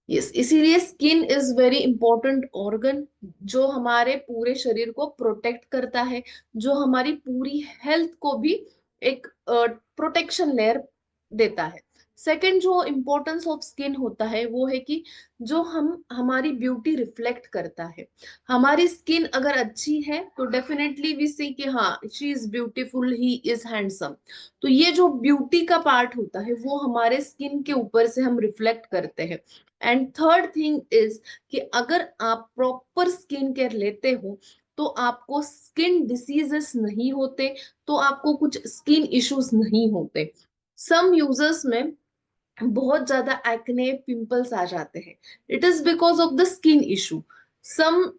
Yes, इसीलिए skin is very important organ, जो हमारे पूरे शरीर को प्रोटेक्ट करता है, जो हमारी पूरी हेल्थ को भी एक प्रोटेक्शन लेयर देता है। सेकंड जो इम्पोर्टेंस ऑफ स्किन होता है वो है कि जो हम हमारी ब्यूटी रिफ्लेक्ट करता है। हमारी स्किन अगर अच्छी है तो डेफिनेटली वी सी कि हाँ, she is beautiful, he is handsome. तो ये जो ब्यूटी का पार्ट होता है वो हमारे स्किन के ऊपर से हम रिफ्लेक्ट करते हैं। एंड थर्ड थिंग इज कि अगर आप प्रॉपर स्किन केयर लेते हो तो आपको स्किन डिसीजेस नहीं होते, तो आपको कुछ स्किन इश्यूज नहीं होते। सम यूजर्स में बहुत ज्यादा एक्ने पिंपल्स आ जाते हैं, it is because of the skin issue. Some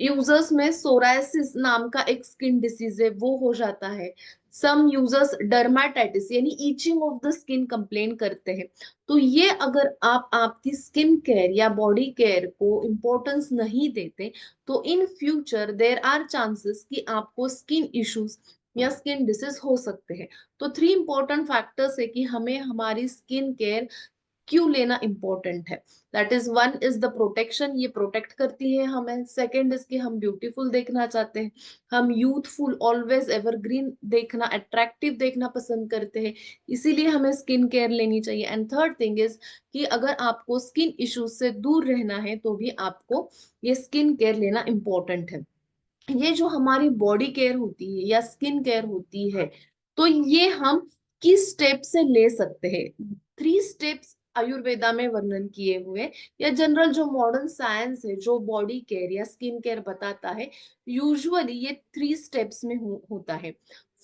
users में सोरायसिस नाम का एक स्किन डिसीज है, वो हो जाता है। सम यूजर्स डर्माटाइटिस यानी itching of the skin complain करते हैं। तो ये अगर आप आपकी स्किन केयर या बॉडी केयर को इम्पोर्टेंस नहीं देते तो in future there are chances कि आपको स्किन इश्यूज या स्किन डिसीज हो सकते हैं। तो थ्री इंपॉर्टेंट फैक्टर्स है कि हमें हमारी स्किन केयर क्यों लेना इंपॉर्टेंट है। That is, one is the protection, ये प्रोटेक्ट करती है हमें। सेकंड इज कि हम ब्यूटीफुल देखना चाहते हैं, हम यूथफुल, ऑलवेज एवरग्रीन देखना, अट्रैक्टिव देखना पसंद करते हैं, इसीलिए हमें स्किन केयर लेनी चाहिए। एंड थर्ड थिंग इज कि अगर आपको स्किन इश्यूज से दूर रहना है तो भी आपको ये स्किन केयर लेना इंपॉर्टेंट है। ये जो हमारी बॉडी केयर होती है या स्किन केयर होती है, तो ये हम किस स्टेप से ले सकते हैं? थ्री स्टेप्स आयुर्वेदा में वर्णन किए हुए हैं, या जनरल जो मॉडर्न साइंस है जो बॉडी केयर या स्किन केयर बताता है, यूजुअली ये थ्री स्टेप्स में होता है।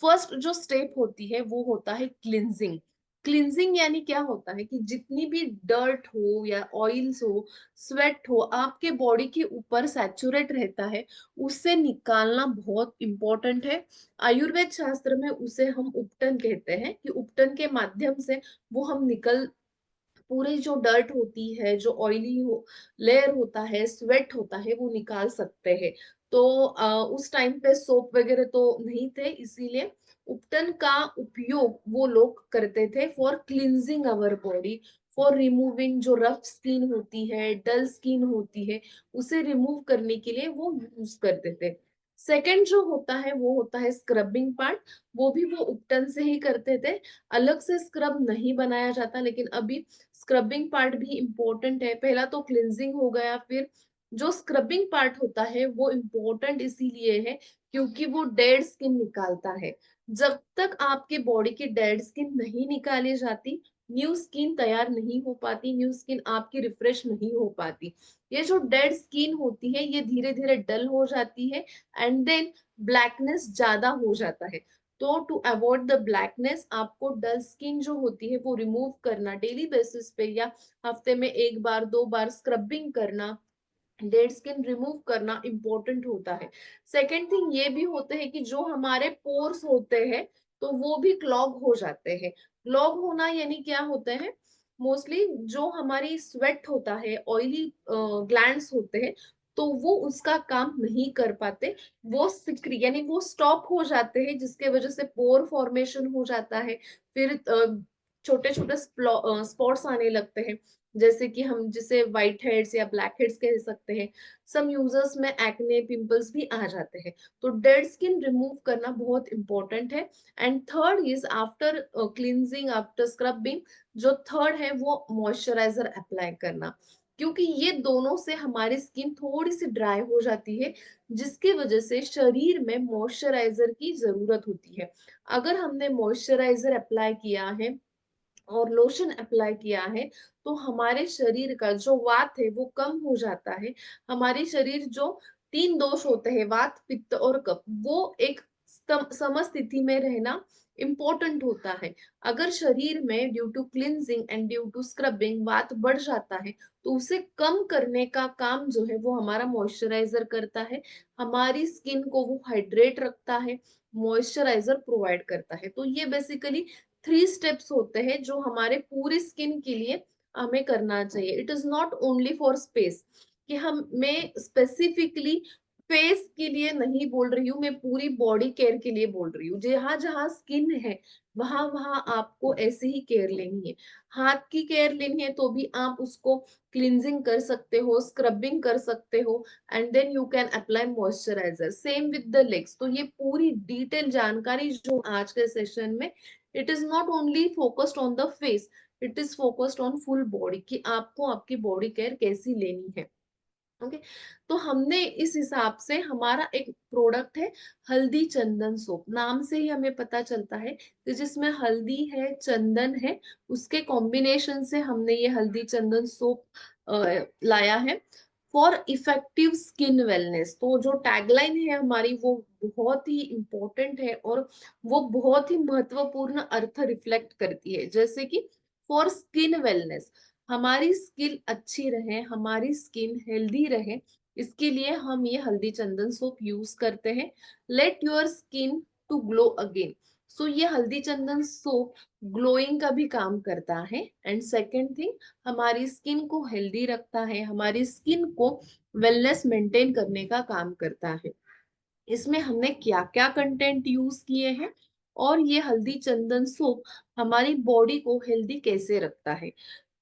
फर्स्ट जो स्टेप होती है वो होता है क्लिनजिंग। क्लिनजिंग यानी क्या होता है कि जितनी भी डर्ट हो या ऑयल्स हो, स्वेट हो, आपके बॉडी के ऊपर सैचुरेट रहता है, उससे निकालना बहुत इंपॉर्टेंट है। आयुर्वेद शास्त्र में उसे हम उपटन कहते हैं, कि उपटन के माध्यम से वो हम निकल, पूरी जो डर्ट होती है, जो ऑयली हो लेयर होता है, स्वेट होता है, वो निकाल सकते हैं। तो उस टाइम पे सोप वगैरह तो नहीं थे, इसीलिए उपटन का उपयोग वो लोग करते थे for cleansing our body, for removing जो रफ स्किन होती है, डल स्किन होती है, उसे रिमूव करने के लिए वो यूज करते थे। सेकंड जो होता है वो होता है स्क्रबिंग पार्ट, वो भी वो उपटन से ही करते थे। अलग से स्क्रब नहीं बनाया जाता, लेकिन अभी स्क्रबिंग पार्ट भी इम्पोर्टेंट है। पहला तो क्लिनजिंग हो गया, फिर जो स्क्रबिंग पार्ट होता है वो इम्पोर्टेंट इसीलिए है क्योंकि वो डेड स्किन निकालता है। जब तक आपके बॉडी की डेड स्किन नहीं निकाली जाती, न्यू स्किन तैयार नहीं हो पाती, न्यू स्किन आपकी रिफ्रेश नहीं हो पाती। ये जो डेड स्किन होती है ये धीरे धीरे डल हो जाती है, एंड देन ब्लैकनेस ज्यादा हो जाता है। तो टू अवॉइड द ब्लैकनेस, आपको डल स्किन जो होती है वो रिमूव करना डेली बेसिस पे, या हफ्ते में एक बार दो बार स्क्रबिंग करना, डेड स्किन रिमूव करना इंपॉर्टेंट होता है। सेकेंड थिंग ये भी होते हैं कि जो हमारे पोर्स होते हैं तो वो भी क्लॉग हो जाते हैं। क्लॉग होना यानी क्या होता है? मोस्टली जो हमारी स्वेट होता है, ऑयली ग्लैंड्स होते हैं, तो वो उसका काम नहीं कर पाते, वो सिक्री यानी वो स्टॉप हो जाते हैं, जिसके वजह से पोर फॉर्मेशन हो जाता है। फिर छोटे छोटे स्पॉट्स आने लगते हैं, जैसे कि हम जिसे व्हाइट हेड्स या ब्लैक हेड्स कह सकते हैं। सम यूजर्स में एक्ने पिंपल्स भी आ जाते हैं। तो डेड स्किन रिमूव करना बहुत इंपॉर्टेंट है। And third is after cleansing, after scrubbing, जो थर्ड है वो मॉइस्चराइजर अप्लाई करना, क्योंकि ये दोनों से हमारी स्किन थोड़ी सी ड्राई हो जाती है, जिसकी वजह से शरीर में मॉइस्चराइजर की जरूरत होती है। अगर हमने मॉइस्चराइजर अप्लाई किया है और लोशन अप्लाई किया है तो हमारे शरीर का जो वात है वो कम हो जाता है। हमारी शरीर जो तीन दोष होते हैं, वात, पित्त और कफ, वो एक समस्थिति में रहना इम्पोर्टेंट होता है। अगर शरीर में due to cleansing and due to scrubbing वात बढ़ जाता है तो उसे कम करने का काम जो है वो हमारा मॉइस्चराइजर करता है, हमारी स्किन को वो हाइड्रेट रखता है, मॉइस्चराइजर प्रोवाइड करता है। तो ये बेसिकली थ्री स्टेप्स होते हैं जो हमारे पूरी स्किन के लिए हमें करना चाहिए। It is not only for space कि हमें स्पेसिफिकली फेस के लिए नहीं बोल रही हूँ, मैं पूरी बॉडी केयर के लिए बोल रही हूँ। जहां जहां स्किन है वहां वहां आपको ऐसे ही केयर लेनी है। हाथ की केयर लेनी है तो भी आप उसको क्लिनजिंग कर सकते हो, स्क्रबिंग कर सकते हो, and then you can apply moisturiser. Same with the legs. तो ये पूरी डिटेल जानकारी जो आज के सेशन में, it is not only focused on the face, it is focused on full body, कि आपको आपकी बॉडी केयर कैसी लेनी है। ओके। तो हमने इस हिसाब से, हमारा एक प्रोडक्ट है हल्दी चंदन सोप। नाम से ही हमें पता चलता है कि जिसमें हल्दी है, चंदन है, उसके कॉम्बिनेशन से हमने ये हल्दी चंदन सोप लाया है फॉर इफेक्टिव स्किन वेलनेस। तो जो टैगलाइन है हमारी वो बहुत ही इंपॉर्टेंट है, और वो बहुत ही महत्वपूर्ण अर्थ रिफ्लेक्ट करती है। जैसे कि फॉर स्किन वेलनेस, हमारी स्किन अच्छी रहे, हमारी स्किन हेल्दी रहे, इसके लिए हम ये हल्दी चंदन सोप यूज करते हैं। Let your skin to glow again. So ये हल्दी चंदन सोप ग्लोइंग का भी काम करता है। एंड सेकेंड थिंग, हमारी स्किन को हेल्दी रखता है, हमारी स्किन को वेलनेस मेंटेन करने का काम करता है। इसमें हमने क्या क्या कंटेंट यूज किए हैं, और ये हल्दी चंदन सोप हमारी बॉडी को हेल्दी कैसे रखता है।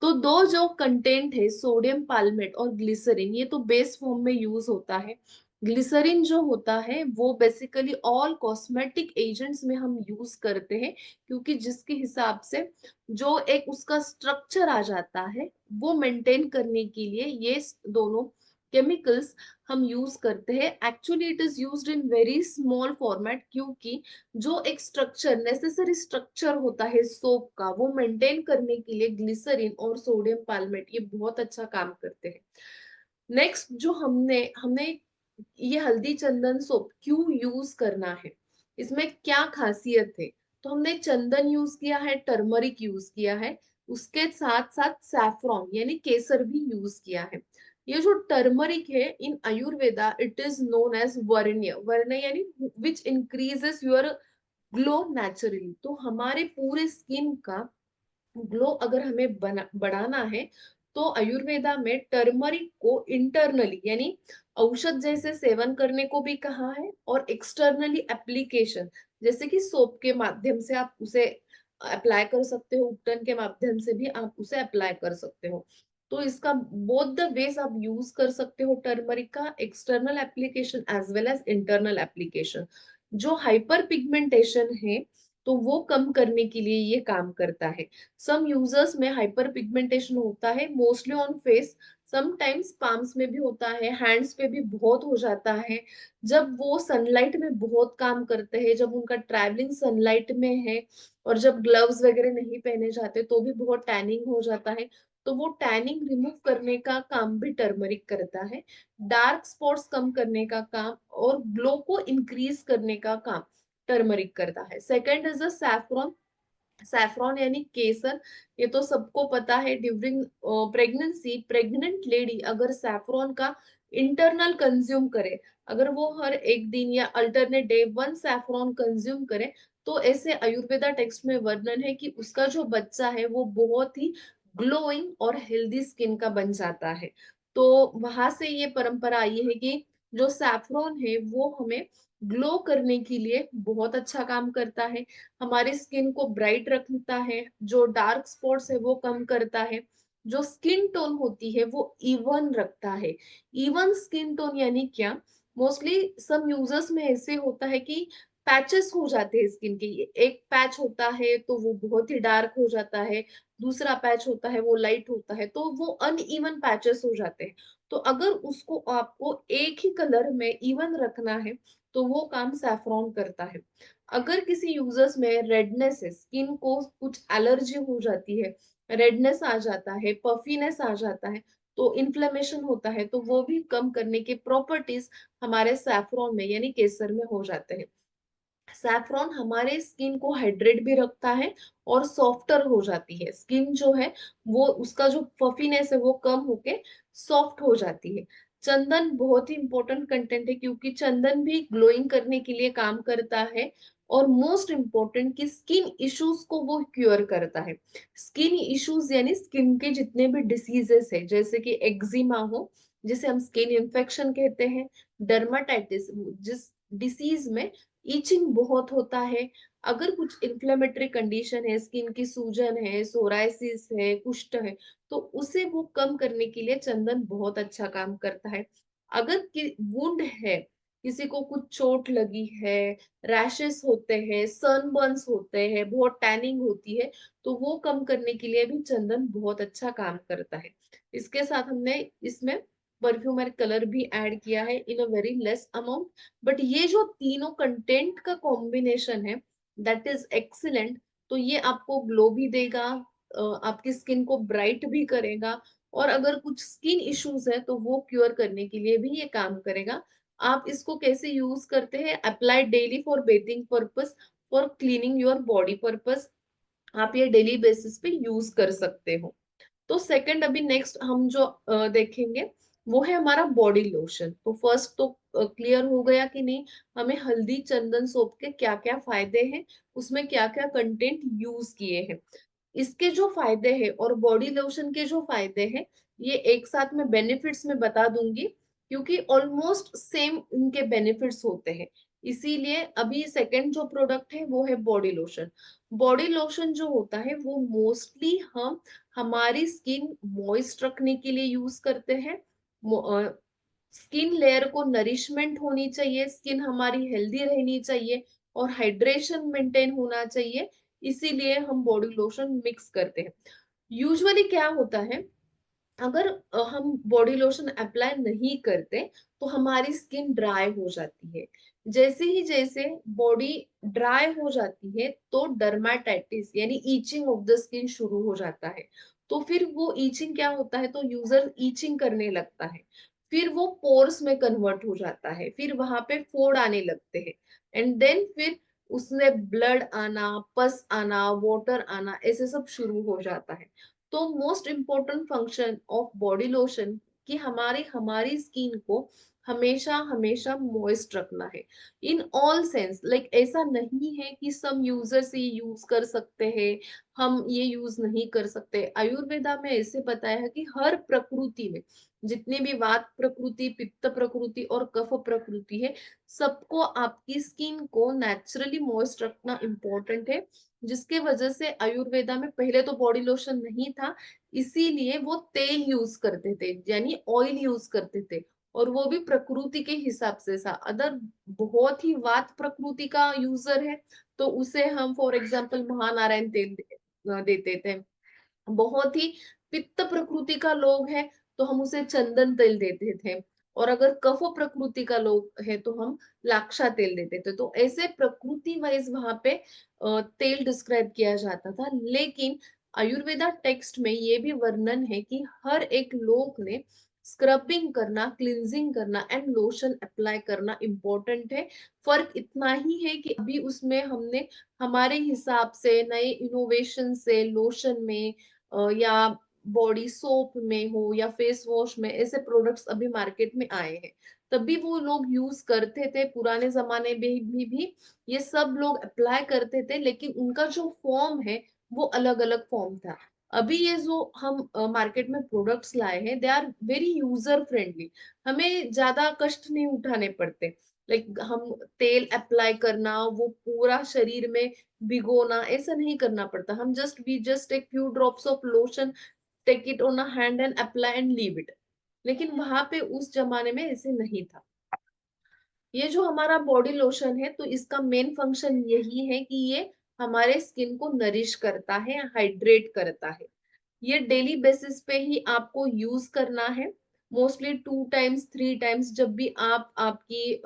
तो दो जो कंटेंट है, सोडियम पाल्मेट और ग्लिसरीन, ये तो बेस फॉर्म में यूज होता है। ग्लिसरीन जो होता है वो बेसिकली ऑल कॉस्मेटिक एजेंट्स में हम यूज करते हैं, क्योंकि जिसके हिसाब से जो एक उसका स्ट्रक्चर आ जाता है, वो मेंटेन करने के लिए ये दोनों केमिकल्स हम यूज करते हैं। Actually it is used in very small format, क्योंकि जो एक स्ट्रक्चर, नेसेसरी स्ट्रक्चर होता है सोप का, वो मेंटेन करने के लिए ग्लिसरीन और सोडियम पाल्मेट ये बहुत अच्छा काम करते हैं। नेक्स्ट जो हमने हमने ये हल्दी चंदन सोप क्यों यूज करना है, इसमें क्या खासियत है। तो हमने चंदन यूज किया है, टर्मरिक यूज किया है, उसके साथ साथ सैफरॉन यानी केसर भी यूज किया है। ये जो टर्मरिक है in Ayurveda, it is known as वर्ण्य। वर्ण्य यानी which increases your glow naturally. तो हमारे पूरे स्किन का ग्लो अगर हमें बढ़ाना है, तो आयुर्वेदा में टर्मरिक को इंटरनली यानी औषध जैसे सेवन करने को भी कहा है, और एक्सटर्नली एप्लीकेशन जैसे कि सोप के माध्यम से आप उसे अप्लाई कर सकते हो, उपटन के माध्यम से भी आप उसे अप्लाई कर सकते हो। तो इसका बोथ द वेज आप यूज कर सकते हो टर्मरिक का, external application as well as internal application. जो हाइपर पिगमेंटेशन है तो वो कम करने के लिए ये काम करता है। सम यूजर्स में हाइपर पिगमेंटेशन होता है mostly on face, sometimes palms में भी होता है, हैंड्स पे भी बहुत हो जाता है। जब वो सनलाइट में बहुत काम करते हैं, जब उनका ट्रैवलिंग सनलाइट में है, और जब ग्लव्स वगैरह नहीं पहने जाते तो भी बहुत टैनिंग हो जाता है। तो वो टैनिंग रिमूव करने का काम भी टर्मरिक करता है, डार्क स्पॉट्स कम करने का काम और ग्लो को इंक्रीज करने का काम टर्मरिक करता है। Second is the saffron. Saffron यानी केसर। ये तो सबको पता है, ड्यूरिंग प्रेगनेंसी प्रेग्नेंट लेडी अगर सैफरॉन का इंटरनल कंज्यूम करे, अगर वो हर एक दिन या alternate day one saffron consume करे, तो ऐसे आयुर्वेदा टेक्स्ट में वर्णन है कि उसका जो बच्चा है वो बहुत ही ग्लोइंग और हेल्दी स्किन का बन जाता है। तो वहां से ये परंपरा आई है कि जो सैफरॉन है वो हमें ग्लो करने के लिए बहुत अच्छा काम करता है, हमारी स्किन को ब्राइट रखता है, जो डार्क स्पॉट्स है वो कम करता है, जो स्किन टोन होती है वो इवन रखता है। इवन स्किन टोन यानी क्या, मोस्टली सम यूजर्स में ऐसे होता है कि पैचेस हो जाते हैं स्किन के। एक पैच होता है तो वो बहुत ही डार्क हो जाता है, दूसरा पैच होता है वो लाइट होता है, तो वो अनइवन पैचेस हो जाते हैं। तो अगर उसको आपको एक ही कलर में इवन रखना है, तो वो काम सैफरॉन करता है। अगर किसी यूजर्स में रेडनेस है, स्किन को कुछ एलर्जी हो जाती है, रेडनेस आ जाता है, पफीनेस आ जाता है, तो इन्फ्लेमेशन होता है, तो वो भी कम करने के प्रॉपर्टीज हमारे सैफरॉन में यानी केसर में हो जाते हैं। सैफरॉन हमारे स्किन को हाइड्रेट भी रखता है और सॉफ्टर हो जाती है स्किन जो है, वो उसका जो फफीनेस है वो कम होके सॉफ्ट हो जाती है। चंदन बहुत ही इंपॉर्टेंट कंटेंट है, क्योंकि चंदन भी ग्लोइंग करने के लिए काम करता है, और मोस्ट इम्पोर्टेंट कि स्किन इश्यूज को वो क्योर करता है। स्किन इश्यूज यानी स्किन के जितने भी डिसीजेस है, जैसे कि एक्जिमा हो जिसे हम स्किन इन्फेक्शन कहते हैं, डर्माटाइटिस जिस डिसीज में ईचिंग बहुत होता है, अगर कुछ इन्फ्लेमेटरी कंडीशन है, स्किन की सूजन है, सोराइसिस है, कुष्ठ है, तो उसे वो कम करने के लिए चंदन बहुत अच्छा काम करता है। अगर वुंड है, किसी को कुछ चोट लगी है, रैशेस होते हैं, सनबर्न्स होते हैं, बहुत टैनिंग होती है, तो वो कम करने के लिए भी चंदन बहुत अच्छा काम करता है। इसके साथ हमने इसमें परफ्यूमर कलर भी ऐड किया है in a very less amount, but ये जो तीनों कंटेंट का कॉम्बिनेशन है दैट इज एक्सीलेंट। तो ये आपको ग्लो भी देगा, आपकी स्किन को ब्राइट भी करेगा, और अगर कुछ स्किन इश्यूज है तो वो क्योर करने के लिए भी ये काम करेगा। आप इसको कैसे यूज करते हैं? Apply daily for bathing purpose, for cleaning your body purpose, आप ये डेली बेसिस पे यूज कर सकते हो। तो सेकंड अभी नेक्स्ट हम जो देखेंगे वो है हमारा बॉडी लोशन। तो फर्स्ट तो क्लियर हो गया कि नहीं, हमें हल्दी चंदन सोप के क्या क्या फायदे हैं, उसमें क्या क्या कंटेंट यूज किए हैं। इसके जो फायदे हैं और बॉडी लोशन के जो फायदे हैं, ये एक साथ में बेनिफिट्स में बता दूंगी, क्योंकि ऑलमोस्ट सेम उनके बेनिफिट्स होते हैं। इसीलिए अभी सेकंड जो प्रोडक्ट है वो है बॉडी लोशन। बॉडी लोशन जो होता है वो मोस्टली हम हमारी स्किन मॉइस्ट रखने के लिए यूज करते हैं। स्किन लेयर को नरिशमेंट होनी चाहिए, स्किन हमारी हेल्दी रहनी चाहिए, और हाइड्रेशन मेंटेन होना चाहिए, इसीलिए हम बॉडी लोशन मिक्स करते हैं। यूजुअली क्या होता है, अगर हम बॉडी लोशन अप्लाई नहीं करते तो हमारी स्किन ड्राई हो जाती है। जैसे बॉडी ड्राई हो जाती है तो डर्माटाइटिस यानी ईचिंग ऑफ द स्किन शुरू हो जाता है। तो फिर वो ईचिंग क्या होता है, तो यूजर ईचिंग करने लगता है, फिर वो पोर्स में कन्वर्ट हो जाता है, फिर वहां पे फोड़ आने लगते हैं, एंड देन फिर उसमें ब्लड आना, पस आना, वाटर आना, ऐसे सब शुरू हो जाता है। तो most important function of body lotion कि हमारी हमारी स्किन को हमेशा हमेशा मॉइस्ट रखना है, इन ऑल सेंस। लाइक ऐसा नहीं है कि सम यूजर्स ये यूज कर सकते हैं, हम ये यूज नहीं कर सकते। आयुर्वेदा में ऐसे बताया है कि हर प्रकृति में जितने भी वात प्रकृति, पित्त प्रकृति और कफ प्रकृति है, सबको आपकी स्किन को नेचुरली मॉइस्ट रखना इम्पोर्टेंट है। जिसके वजह से आयुर्वेदा में पहले तो बॉडी लोशन नहीं था, इसीलिए वो तेल यूज करते थे, यानी ऑयल यूज करते थे, और वो भी प्रकृति के हिसाब से सा। अदर बहुत ही वात प्रकृति का यूजर है तो उसे हम फॉर एग्जाम्पल महानारायण तेल देते थे। बहुत ही पित्त प्रकृति का लोग है तो हम उसे चंदन तेल देते थे, और अगर कफ प्रकृति का लोग है तो हम लाक्षा तेल देते थे। तो ऐसे प्रकृति वाइज वहां पे तेल डिस्क्राइब किया जाता था। लेकिन आयुर्वेदा टेक्स्ट में ये भी वर्णन है कि हर एक लोग ने स्क्रबिंग करना, क्लिंजिंग करना एंड लोशन अप्लाई करना इम्पोर्टेंट है। फर्क इतना ही है कि अभी उसमें हमने हमारे हिसाब से नए इनोवेशन से लोशन में या बॉडी सोप में हो या फेस वॉश में, ऐसे प्रोडक्ट्स अभी मार्केट में आए हैं। तभी वो लोग यूज करते थे, पुराने जमाने में भी ये सब लोग अप्लाई करते थे, लेकिन उनका जो फॉर्म है वो अलग अलग फॉर्म था। अभी ये जो हम मार्केट में प्रोडक्ट्स लाए हैं they are very user friendly, हमें ज्यादा कष्ट नहीं उठाने पड़ते। लाइक हम तेल अप्लाई करना, वो पूरा शरीर में भिगोना, ऐसा नहीं करना पड़ता। हम just we just take few drops of lotion, take it on a hand and apply and leave it. लेकिन वहां पे उस जमाने में ऐसे नहीं था। ये जो हमारा बॉडी लोशन है तो इसका मेन फंक्शन यही है कि ये हमारे स्किन को नरिश करता है, हाइड्रेट करता है। ये डेली बेसिस पे ही आपको यूज करना है, मोस्टली 2 टाइम्स 3 टाइम्स। जब भी आप आपकी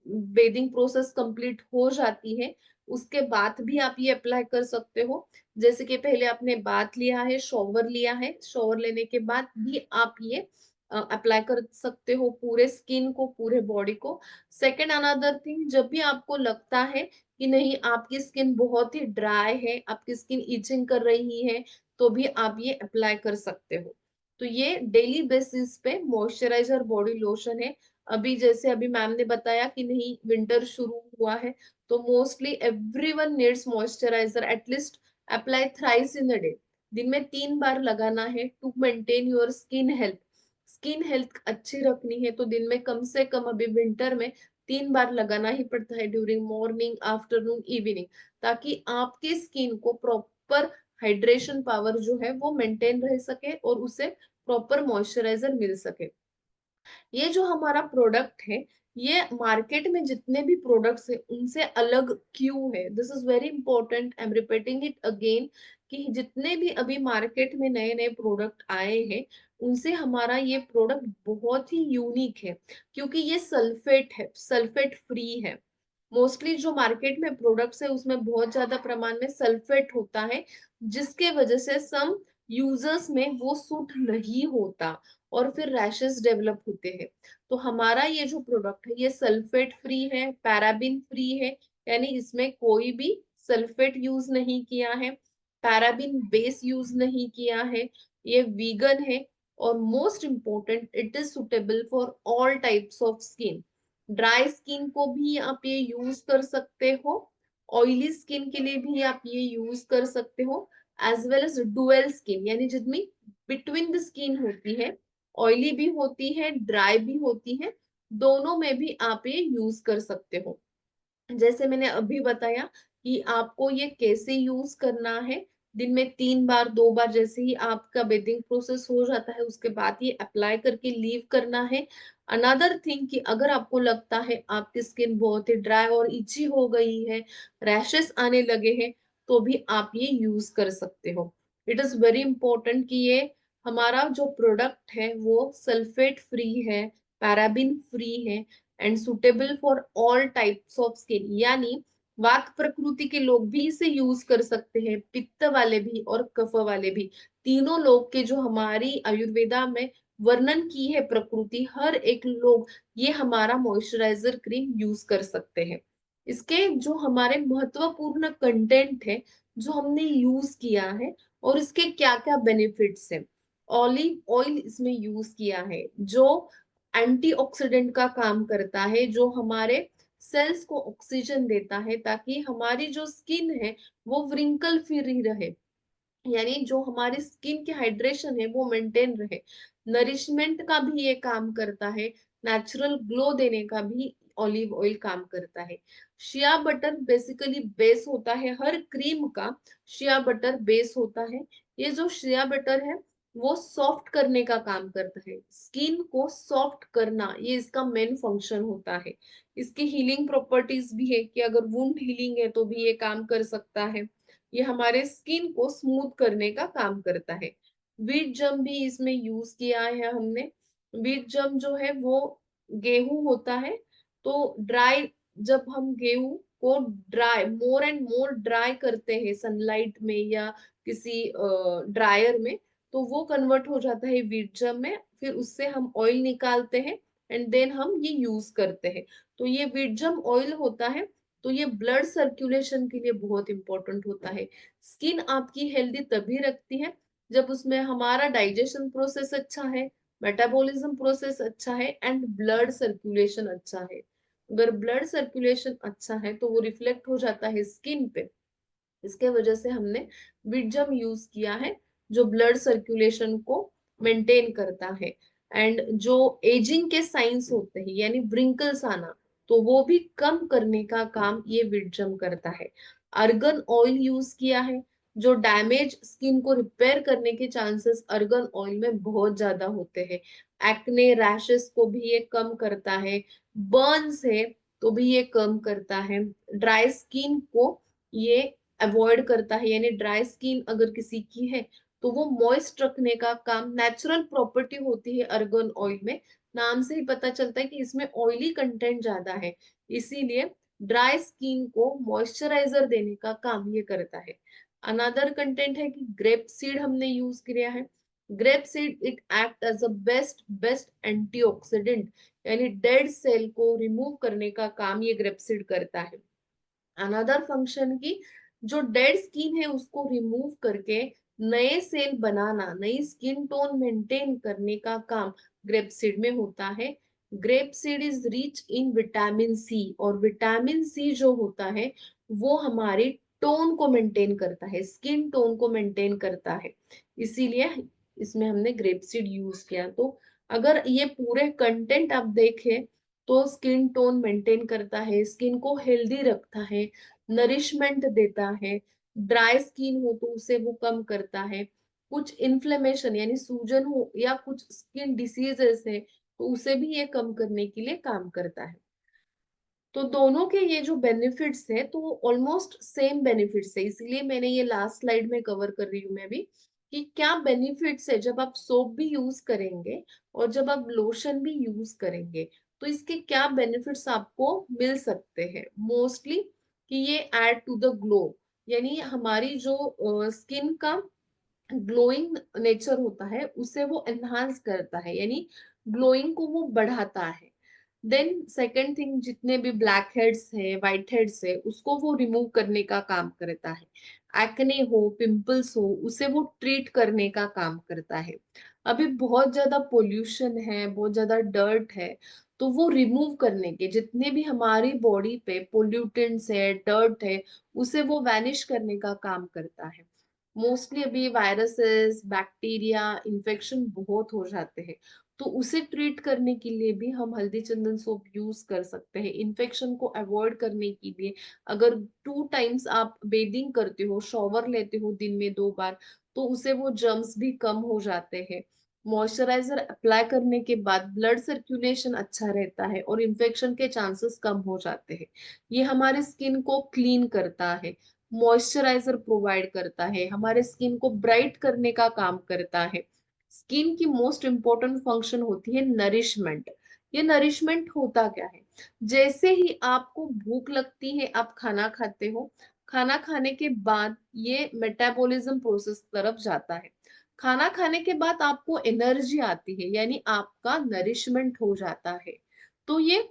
बेदिंग प्रोसेस कंप्लीट हो जाती है उसके बाद भी आप ये अप्लाई कर सकते हो। जैसे कि पहले आपने बाथ लिया है, शॉवर लिया है, शॉवर लेने के बाद भी आप ये अप्लाई कर सकते हो पूरे स्किन को, पूरे बॉडी को। सेकेंड अनदर थिंग, जब भी आपको लगता है कि नहीं आपकी स्किन बहुत ही ड्राई है, आपकी स्किन इचिंग कर रही है, तो भी आप ये अप्लाई कर सकते हो। तो ये डेली बेसिस पे मॉइस्चराइजर बॉडी लोशन है। अभी जैसे अभी मैम ने बताया कि नहीं विंटर शुरू हुआ है, तो mostly everyone needs moisturiser at least apply thrice in a day. दिन में 3 बार लगाना है to maintain your skin health. Skin health अच्छी रखनी है तो दिन में कम से कम, अभी विंटर में 3 बार लगाना ही पड़ता है, ड्यूरिंग मॉर्निंग, आफ्टरनून, इवनिंग, ताकि आपकी स्किन को प्रॉपर हाइड्रेशन पावर जो है वो मेंटेन रह सके और उसे प्रॉपर मॉइस्चराइजर मिल सके। ये जो हमारा प्रोडक्ट है, ये मार्केट में जितने भी प्रोडक्ट्स है उनसे अलग क्यों है? This is very important, I am repeating it again, कि जितने भी अभी मार्केट में नए नए प्रोडक्ट आए हैं उनसे हमारा ये प्रोडक्ट बहुत ही यूनिक है, क्योंकि ये सल्फेट है, सल्फेट फ्री है। मोस्टली जो मार्केट में प्रोडक्ट्स है उसमें बहुत ज्यादा प्रमाण में सल्फेट होता है, जिसके वजह से सम यूजर्स में वो सूट नहीं होता और फिर रैशेस डेवलप होते हैं। तो हमारा ये जो प्रोडक्ट है ये सल्फेट फ्री है, पैराबिन फ्री है, यानी इसमें कोई भी सल्फेट यूज नहीं किया है, पैराबिन बेस यूज नहीं किया है, ये वीगन है, और most important, it is suitable for all types of skin. Dry skin को भी आप ये यूज कर सकते हो, ऑयली स्किन के लिए भी आप ये यूज कर सकते हो, as well as dual skin, यानी जितनी बिटवीन द स्किन होती है, ऑयली भी होती है, ड्राई भी होती है, दोनों में भी आप ये यूज कर सकते हो। जैसे मैंने अभी बताया कि आपको ये कैसे यूज करना है, दिन में 3 बार, 2 बार, जैसे ही आपका बेदिंग प्रोसेस हो जाता है उसके बाद ये अप्लाई करके लीव करना है। अनदर थिंग कि अगर आपको लगता है आपकी स्किन बहुत ही ड्राई और इची हो गई है, रैशेस आने लगे हैं, तो भी आप ये यूज कर सकते हो। इट इज वेरी इंपॉर्टेंट कि ये हमारा जो प्रोडक्ट है वो सल्फेट फ्री है, पैराबिन फ्री है, and suitable for all types of skin, यानी वात प्रकृति के लोग भी इसे यूज कर सकते हैं, पित्त वाले भी और कफ वाले भी, तीनों लोग के जो हमारी आयुर्वेदा में वर्णन की है प्रकृति, हर एक लोग ये हमारा मॉइस्चराइजर क्रीम यूज कर सकते हैं। इसके जो हमारे महत्वपूर्ण कंटेंट है जो हमने यूज किया है और इसके क्या क्या बेनिफिट्स है। ऑलिव ऑयल इसमें यूज किया है जो एंटीऑक्सीडेंट का काम करता है, जो हमारे सेल्स को ऑक्सीजन देता है ताकि हमारी जो स्किन है वो व्रिंकल फ्री रहे, यानी जो हमारी स्किन की हाइड्रेशन है वो मेंटेन रहे। नरिशमेंट का भी ये काम करता है, नेचुरल ग्लो देने का भी ऑलिव ऑयल काम करता है। शिया बटर बेसिकली बेस होता है हर क्रीम का, शिया बटर बेस होता है। ये जो शिया बटर है वो सॉफ्ट करने का काम करता है, स्किन को सॉफ्ट करना, ये इसका मेन फंक्शन होता है। इसकी हीलिंग प्रॉपर्टीज भी है कि अगर वुंड हीलिंग है तो भी ये काम कर सकता है। ये हमारे स्किन को स्मूथ करने का काम करता है। व्हीट जम भी इसमें यूज किया है हमने। व्हीट जम जो है वो गेहूं होता है, तो ड्राई, जब हम गेहूं को dry, more and more dry करते हैं सनलाइट में या किसी ड्रायर में, तो वो कन्वर्ट हो जाता है व्हीट जम में, फिर उससे हम ऑयल निकालते हैं एंड देन हम ये यूज करते हैं। तो ये व्हीट जम ऑयल होता है, तो ये ब्लड सर्कुलेशन के लिए बहुत इंपॉर्टेंट होता है। स्किन आपकी हेल्दी तभी रखती है जब उसमें हमारा डाइजेशन प्रोसेस अच्छा है, मेटाबॉलिज्म प्रोसेस अच्छा है एंड ब्लड सर्कुलेशन अच्छा है। अगर ब्लड सर्कुलेशन अच्छा है तो वो रिफ्लेक्ट हो जाता है स्किन पे। इसके वजह से हमने विटजम यूज किया है जो ब्लड सर्कुलेशन को मेंटेन करता है, एंड जो एजिंग के साइंस होते हैं यानी व्रिंकल्स आना, तो वो भी कम करने का काम ये विटजम करता है। अर्गन ऑयल यूज किया है, जो डैमेज स्किन को रिपेयर करने के चांसेस अर्गन ऑयल में बहुत ज्यादा होते हैं। एक्ने रैशेस को भी ये कम करता है, बर्न्स है तो भी ये कम करता है, ड्राई स्किन को ये अवॉइड करता है, यानी ड्राई स्किन अगर किसी की है तो वो मॉइस्ट रखने का काम, नेचुरल प्रॉपर्टी होती है अर्गन ऑयल में, नाम से ही पता चलता है कि इसमें ऑयली कंटेंट ज्यादा है, इसीलिए ड्राई स्किन को मॉइस्चराइजर देने का काम ये करता है। अनदर कंटेंट है कि ग्रेप सीड हमने यूज किया है। Grape seed it act as a best best antioxidant, यानी डेड सेल को रिमूव करने का काम ये ग्रेप सीड करता है। अनदर फंक्शन की जो डेड स्किन है उसको रिमूव करके नए सेल बनाना, नई स्किन टोन मेंटेन करने का काम ग्रेपसीड में होता है। Grapeseed is rich in vitamin C, और विटामिन सी जो होता है वो हमारी टोन को मेंटेन करता है, स्किन टोन को मेंटेन करता है, इसीलिए इसमें हमने ग्रेपसीड यूज किया। तो अगर ये पूरे कंटेंट आप देखें तो स्किन टोन मेंटेन करता है, स्किन को हेल्दी रखता है, नरिशमेंट देता है, ड्राई स्किन हो तो उसे वो कम करता है, कुछ इन्फ्लेमेशन यानी सूजन हो या कुछ स्किन डिसीजेस है तो उसे भी ये कम करने के लिए काम करता है। तो दोनों के ये जो बेनिफिट्स है तो ऑलमोस्ट सेम बेनिफिट्स है, इसीलिए मैंने ये लास्ट स्लाइड में कवर कर रही हूँ मैं भी कि क्या बेनिफिट्स है जब आप सोप भी यूज करेंगे और जब आप लोशन भी यूज करेंगे, तो इसके क्या बेनिफिट्स आपको मिल सकते हैं मोस्टली। कि ये ऐड टू द ग्लो, यानी हमारी जो स्किन का ग्लोइंग नेचर होता है उसे वो एनहांस करता है, यानी ग्लोइंग को वो बढ़ाता है। देन सेकंड थिंग, जितने भी ब्लैक हेड्स है, व्हाइट हेड्स है, उसको वो रिमूव करने का काम करता है। एक्ने हो, पिंपल्स हो, उसे वो ट्रीट करने का काम करता है। अभी बहुत ज्यादा पोल्यूशन है, बहुत ज्यादा डर्ट है, तो वो रिमूव करने के, जितने भी हमारी बॉडी पे पोल्यूटेंट्स है, डर्ट है, उसे वो वैनिश करने का काम करता है। मोस्टली अभी वायरसेस, बैक्टीरिया, इन्फेक्शन बहुत हो जाते हैं, तो उसे ट्रीट करने के लिए भी हम हल्दी चंदन सोप यूज कर सकते हैं। इन्फेक्शन को अवॉइड करने के लिए अगर 2 टाइम्स आप बेदिंग करते हो, शॉवर लेते हो दिन में 2 बार, तो उसे वो जर्म्स भी कम हो जाते हैं। मॉइस्चराइजर अप्लाई करने के बाद ब्लड सर्कुलेशन अच्छा रहता है और इन्फेक्शन के चांसेस कम हो जाते हैं। ये हमारे स्किन को क्लीन करता है, मॉइस्चराइजर प्रोवाइड करता है, हमारे स्किन को ब्राइट करने का काम करता है। स्किन की मोस्ट इंपॉर्टेंट फंक्शन होती है नरिशमेंट। ये नरिशमेंट होता क्या है? जैसे ही आपको भूख लगती है, आप खाना खाते हो, खाना खाने के बाद ये मेटाबॉलिज्म प्रोसेस तरफ जाता है। खाना खाने के बाद आपको एनर्जी आती है, यानी आपका नरिशमेंट हो जाता है। तो ये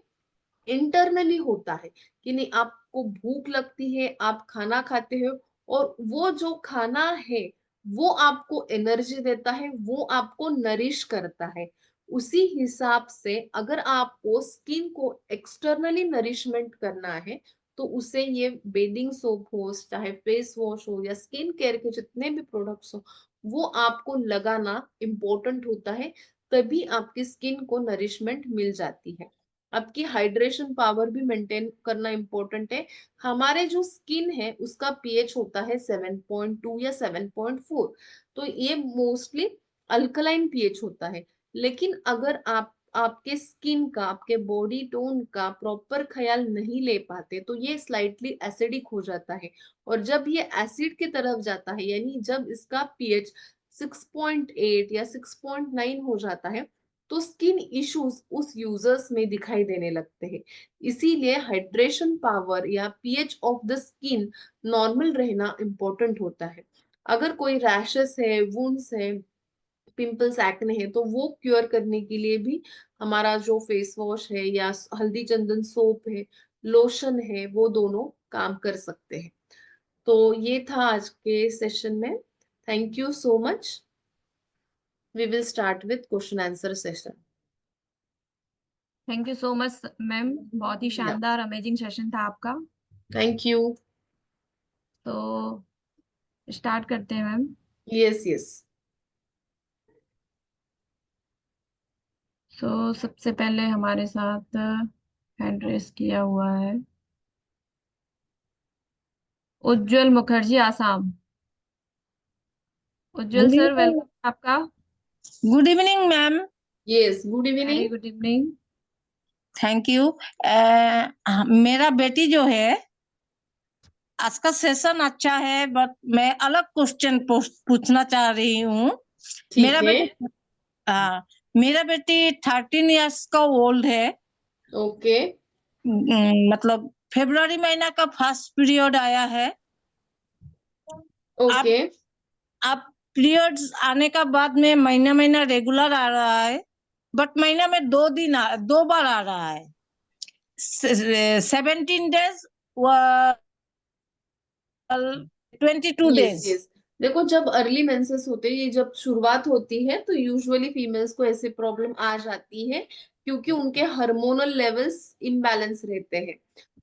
इंटरनली होता है कि नहीं, आपको भूख लगती है, आप खाना खाते हो, और वो जो खाना है वो आपको एनर्जी देता है, वो आपको नरिश करता है। उसी हिसाब से अगर आपको स्किन को एक्सटर्नली नरिशमेंट करना है, तो उसे ये बेदिंग सोप हो, चाहे फेस वॉश हो या स्किन केयर के जितने भी प्रोडक्ट्स हो, वो आपको लगाना इम्पोर्टेंट होता है। तभी आपकी स्किन को नरिशमेंट मिल जाती है। आपकी हाइड्रेशन पावर भी मेंटेन करना इम्पोर्टेंट है। हमारे जो स्किन है उसका पीएच होता है 7.2 या 7.4, तो ये मोस्टली अल्कलाइन पीएच होता है। लेकिन अगर आप आपके स्किन का, आपके बॉडी टोन का प्रॉपर ख्याल नहीं ले पाते, तो ये स्लाइटली एसिडिक हो जाता है। और जब ये एसिड की तरफ जाता है, यानी जब इसका पीएच 6.8 या 6.9 हो जाता है, तो स्किन इश्यूज उस यूजर्स में दिखाई देने लगते हैं। इसीलिए हाइड्रेशन पावर या pH of the skin normal रहना इम्पोर्टेंट होता है। अगर कोई रैशेस है, वुंड्स है, पिंपल्स, एक्ने है, तो वो क्योर करने के लिए भी हमारा जो फेस वॉश है या हल्दी चंदन सोप है, लोशन है, वो दोनों काम कर सकते हैं। तो ये था आज के सेशन में। Thank you so much. We will start with question answer session. Thank you so much ma'am, बहुत ही या, शानदार अमेजिंग सेशन था आपका। Thank you. तो स्टार्ट करते हैं मैम। Yes yes. सबसे पहले हमारे साथ हैंड रेस किया हुआ है उज्जवल मुखर्जी, आसाम। उज्जवल गुड सर, इवनिंग। वेलकम आपका। Good evening ma'am. Yes, good very evening. Good evening. Thank you. मेरा बेटी जो है, आज का सेशन अच्छा है, बट मैं अलग क्वेश्चन पूछना चाह रही हूँ। ठीक मेरा है। बेटी मेरा बेटी 13 इयर्स का ओल्ड है। ओके। मतलब फरवरी महीना का फर्स्ट पीरियड आया है। ओके। अब अब पीरियड्स आने का बाद में महीना महीना रेगुलर आ रहा है, बट महीना में 2 बार आ रहा है। 17 days, 22 यस days। यस। देखो, जब अर्ली मेंसेस होते हैं, ये जब शुरुआत होती है, तो यूजुअली फीमेल्स को ऐसे प्रॉब्लम आ जाती है क्योंकि उनके हार्मोनल लेवल्स इम्बैलेंस रहते हैं।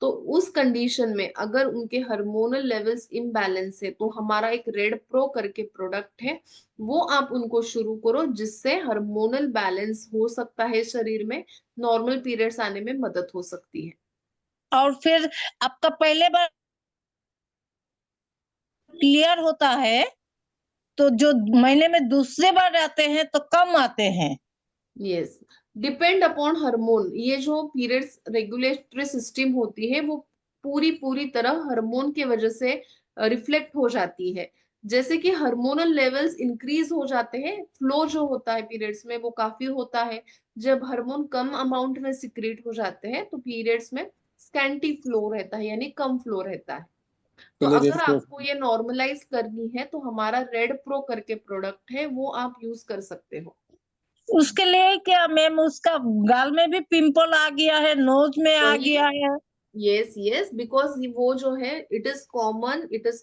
तो उस कंडीशन में अगर उनके हार्मोनल लेवल्स इम्बैलेंस है तो हमारा एक रेड प्रो करके प्रोडक्ट है, वो आप उनको शुरू करो, जिससे हार्मोनल बैलेंस हो सकता है शरीर में, नॉर्मल पीरियड्स आने में मदद हो सकती है। और फिर आपका पहले बार क्लियर होता है तो जो महीने में दूसरे बार आते हैं तो कम आते हैं। Yes, depend upon hormone. ये जो पीरियड्स रेगुलेटरी सिस्टम होती है वो पूरी पूरी तरह हार्मोन की वजह से रिफ्लेक्ट हो जाती है। जैसे कि हार्मोनल लेवल्स इंक्रीज हो जाते हैं, फ्लो जो होता है पीरियड्स में वो काफी होता है। जब हार्मोन कम अमाउंट में सिक्रेट हो जाते हैं तो पीरियड्स में स्कैंटी फ्लो रहता है, यानी कम फ्लो रहता है। तो अगर आपको ये नॉर्मलाइज करनी है तो हमारा रेड प्रो करके प्रोडक्ट है, वो आप यूज कर सकते हो। उसके लिए क्या मैम, उसका गाल में भी पिंपल आ गया है, नोज में आ वही, गया है। यस यस, बिकॉज वो जो है इट इज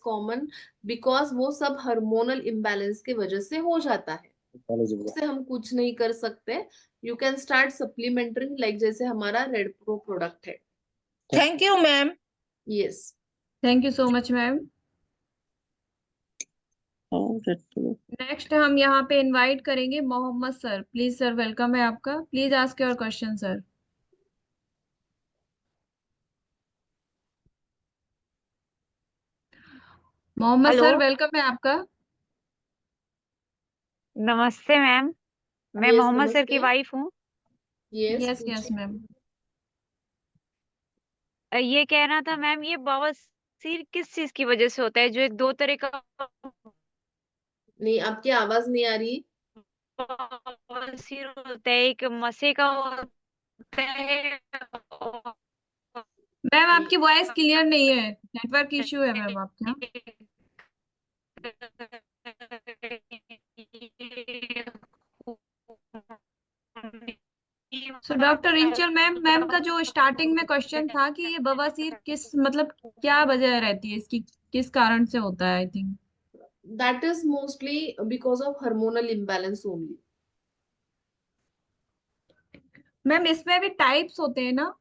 कॉमन, बिकॉज वो सब हार्मोनल इम्बैलेंस की वजह से हो जाता है। उससे हम कुछ नहीं कर सकते। You can start supplementary, like जैसे हमारा रेड प्रो प्रोडक्ट है। Thank you ma'am. Yes. Thank you so much ma'am. Next हम यहाँ पे इनवाइट करेंगे Mohammad sir. Please sir, welcome है आपका। Please ask your question sir. Mohammad hello. Sir, welcome है आपका। नमस्ते मैम। मैं यस, मोहम्मद सर की नमस्ते। वाइफ हूँ। यस, यस यस पूछिए। मैम। ये कहना था मैम, ये बवासीर किस चीज की वजह से होता है? जो एक दो तरह का नहीं, आपकी आवाज नहीं आ रही। बवासीर होता है, एक मसे का होता है और मैम आपकी वॉइस क्लियर नहीं है, नेटवर्क इश्यू है मैम आपके यहाँ। सो डॉक्टर रिंचल मैम, मैम का जो स्टार्टिंग में क्वेश्चन था कि ये बवासीर किस मतलब क्या वजह रहती है इसकी, किस कारण से होता है, I think. That is mostly because of hormonal imbalance only. Ma'am इसमें भी टाइप्स होते हैं ना?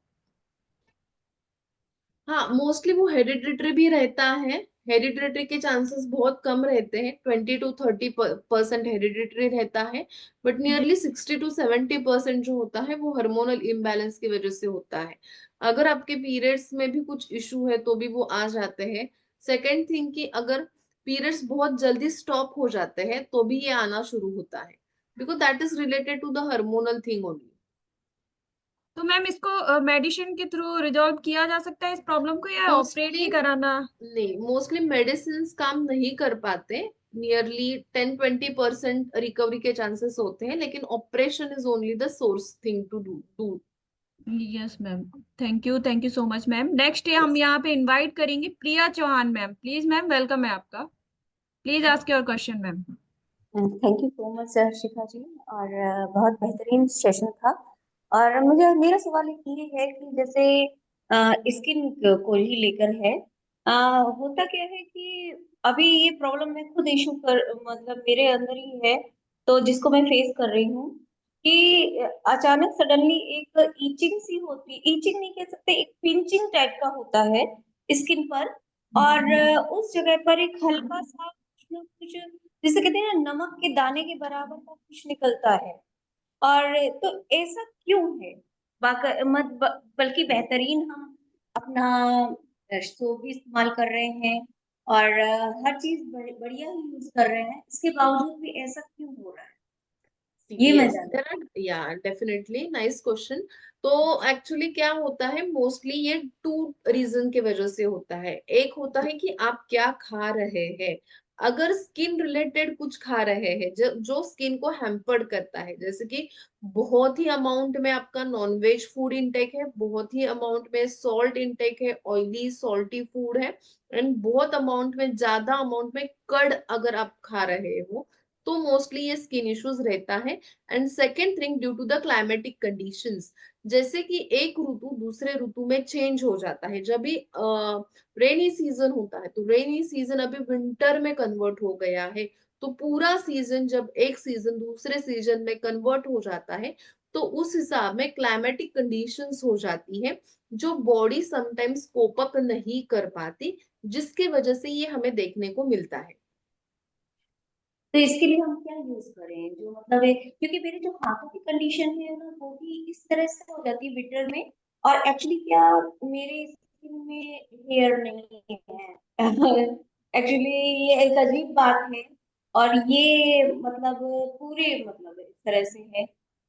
हाँ, मोस्टली वो हेरिडिटरी भी रहता है। हेरिडिटरी के चांसेस बहुत कम रहते हैं, 20 to 30% हेरिडिटरी रहता है। बट नियरली 60 to 70% जो होता है वो हार्मोनल इम्बैलेंस की वजह से होता है। अगर आपके पीरियड्स में भी कुछ इशू है तो भी वो आ जाते हैं। सेकेंड थिंग कि अगर पीरियड्स बहुत जल्दी स्टॉप हो जाते हैं तो भी ये आना शुरू होता है, because that is related to the hormonal thing only. तो मैम इसको मेडिसिन के थ्रू रिजॉल्व किया जा सकता है इस प्रॉब्लम को, या ऑपरेट मोस्टली ही कराना? नहीं, मोस्टली मेडिसिन काम नहीं कर पाते। नियरली 10-20% रिकवरी के चांसेस होते हैं, लेकिन operation is only the source thing to do. Yes ma'am. Thank you so much ma'am. Next हम यहाँ पे इनवाइट करेंगे Priya Chauhan ma'am. Please ma'am, welcome है आपका। Please ask your question ma'am. Thank you so much Shikha ji. और बहुत बेहतरीन सेशन था। और मुझे मेरा सवाल ये है कि जैसे स्किन को ही लेकर है। होता क्या है कि अभी ये प्रॉब्लम मैं खुद इशू कर मतलब मेरे अंदर ही है, तो जिसको मैं फेस कर रही हूँ कि अचानक सडनली एक ईचिंग सी होती, ईचिंग नहीं कह सकते, एक पिंचिंग टाइप का होता है स्किन पर। और उस जगह पर एक हल्का सा कुछ ना कुछ, जिसे कहते हैं ना, नमक के दाने के बराबर का कुछ निकलता है। और तो ऐसा क्यों है? बल्कि बेहतरीन हम अपना सोप भी इस्तेमाल कर रहे हैं और हर चीज बढ़िया ही यूज कर रहे हैं, इसके बावजूद भी ऐसा क्यों हो रहा है, ये मैं यस, जानना। देयर आर, या डेफिनेटली नाइस क्वेश्चन। तो एक्चुअली क्या होता है, मोस्टली ये टू रीजन की वजह से होता है। एक होता है कि आप क्या खा रहे हैं। अगर स्किन रिलेटेड कुछ खा रहे हैं जो स्किन को हैम्पर्ड करता है, जैसे कि बहुत ही अमाउंट में आपका नॉनवेज फूड इंटेक है, बहुत ही अमाउंट में सॉल्ट इंटेक है, ऑयली सॉल्टी फूड है, एंड बहुत अमाउंट में, ज्यादा अमाउंट में कर्ड अगर आप खा रहे हो, तो मोस्टली ये स्किन इश्यूज रहता है। And second thing, due to the climatic conditions, जैसे कि एक ऋतु दूसरे ऋतु में चेंज हो जाता है। जब भी रेनी सीजन होता है तो रेनी सीजन अभी विंटर में कन्वर्ट हो गया है, तो पूरा सीजन जब एक सीजन दूसरे सीजन में कन्वर्ट हो जाता है, तो उस हिसाब में क्लाइमेटिक कंडीशंस हो जाती है जो बॉडी समटाइम्स कोप अप नहीं कर पाती, जिसकी वजह से ये हमें देखने को मिलता है। तो इसके लिए हम क्या यूज करें, जो मतलब है, क्योंकि मेरे जो हाथों की कंडीशन है ना वो भी इस तरह से हो जाती है विंटर में। और एक्चुअली क्या, मेरे स्किन में हेयर नहीं है एक्चुअली ये एक अजीब बात है। और ये मतलब पूरे मतलब इस तरह से है।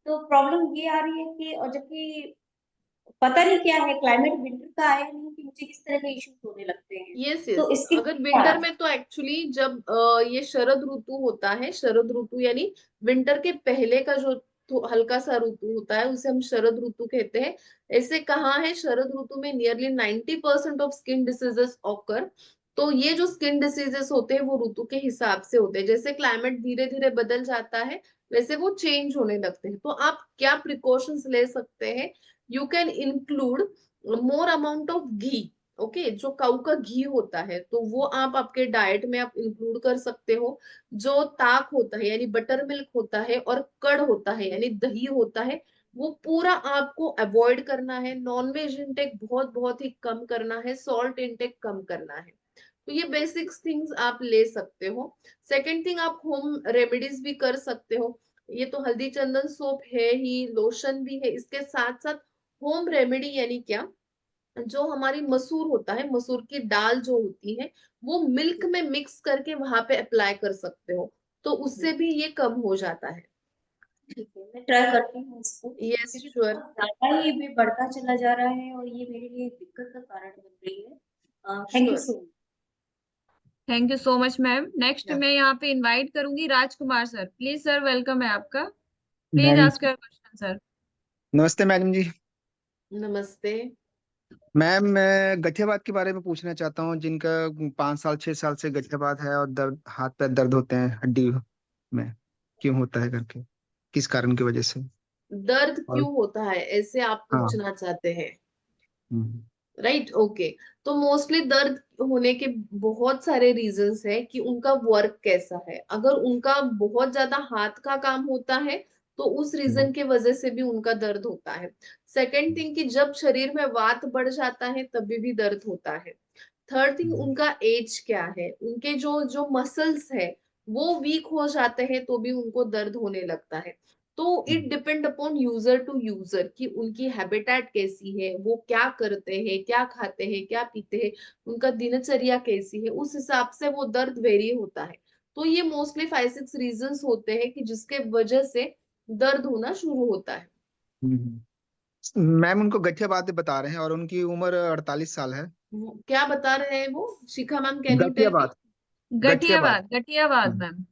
तो प्रॉब्लम ये आ रही है कि, और जबकि पता नहीं क्या है, क्लाइमेट विंटर का आया नहीं कि मुझे किस तरह के इश्यूज होने लगते हैं। यस तो यस, इसके लिए अगर क्या? विंटर में तो एक्चुअली जब ये शरद ऋतु होता है, शरद ऋतु यानी विंटर के पहले का जो हल्का सा ऋतु होता है उसे हम शरद ऋतु कहते हैं। ऐसे कहा है शरद ऋतु में nearly 90% of skin diseases occur. तो ये जो स्किन डिसीजेस होते हैं वो ऋतु के हिसाब से होते हैं, जैसे क्लाइमेट धीरे धीरे बदल जाता है वैसे वो चेंज होने लगते हैं। तो आप क्या प्रिकॉशंस ले सकते हैं? You can include more amount of ghee. Okay, जो काऊ का घी होता है तो वो आप आपके डाइट में आप इंक्लूड कर सकते हो। जो ताक होता है यानी बटर मिल्क होता है, और कड़ होता है यानी दही होता है, वो पूरा आपको अवॉइड करना है। नॉनवेज इंटेक बहुत बहुत ही कम करना है, सॉल्ट इंटेक कम करना है। तो ये बेसिक थिंग्स आप ले सकते हो। सेकेंड थिंग, आप होम रेमेडीज भी कर सकते हो। ये तो हल्दी चंदन सोप है ही, लोशन भी है, इसके साथ साथ होम रेमेडी यानी क्या, जो हमारी मसूर होता है, मसूर की दाल जो होती है, वो मिल्क में मिक्स करके वहां पे अप्लाई कर सकते हो, तो उससे भी ये कम हो जाता है। ठीक है, मैं ट्राई करती हूँ इसको, यस क्योंकि श्योर। बहुत ज्यादा ही ये बढ़ता चला जा रहा है और ये मेरे लिए दिक्कत का कारण बन रही है। Thank you sure. So thank you so much ma'am. Next या मैं यहाँ पे इनवाइट करूंगी राजकुमार सर। प्लीज सर, वेलकम है आपका। Please ma'am ask your question sir. नमस्ते मैडम जी। नमस्ते। मैम मैं गठियावाद के बारे में पूछना चाहता हूँ, जिनका 5 साल 6 साल से गठियावाद है और दर्द, हाथ पैर दर्द होते हैं हड्डी में। क्यों होता है करके, किस कारण की वजह से? दर्द और क्यों होता है ऐसे आप हाँ। पूछना चाहते हैं? हम्म, राइट, ओके। तो मोस्टली दर्द होने के बहुत सारे रीजंस है कि उनका वर्क कैसा है। अगर उनका बहुत ज्यादा हाथ का काम होता है तो उस हम्म, रीजन के वजह से भी उनका दर्द होता है। सेकेंड थिंग कि जब शरीर में वात बढ़ जाता है तभी भी दर्द होता है। थर्ड थिंग, हम्म, उनका एज क्या है, उनके जो जो मसल्स है वो वीक हो जाते हैं तो भी उनको दर्द होने लगता है। तो it depend upon user to user कि उनकी हैबिटेट कैसी है, वो क्या करते हैं, क्या खाते हैं, क्या पीते हैं, उनका दिनचर्या कैसी है, उस हिसाब से वो दर्द वेरी होता है। तो ये मोस्टली 5-6 रीजंस होते हैं कि जिसके वजह से दर्द होना शुरू होता है। मैम उनको गठियावाद बता रहे हैं और उनकी उम्र 48 साल है। क्या बता रहे हैं वो? Shikha ma'am, can you tell me? गठियावाद। गठियावाद। गठियावाद, गठियावाद hmm, ma'am.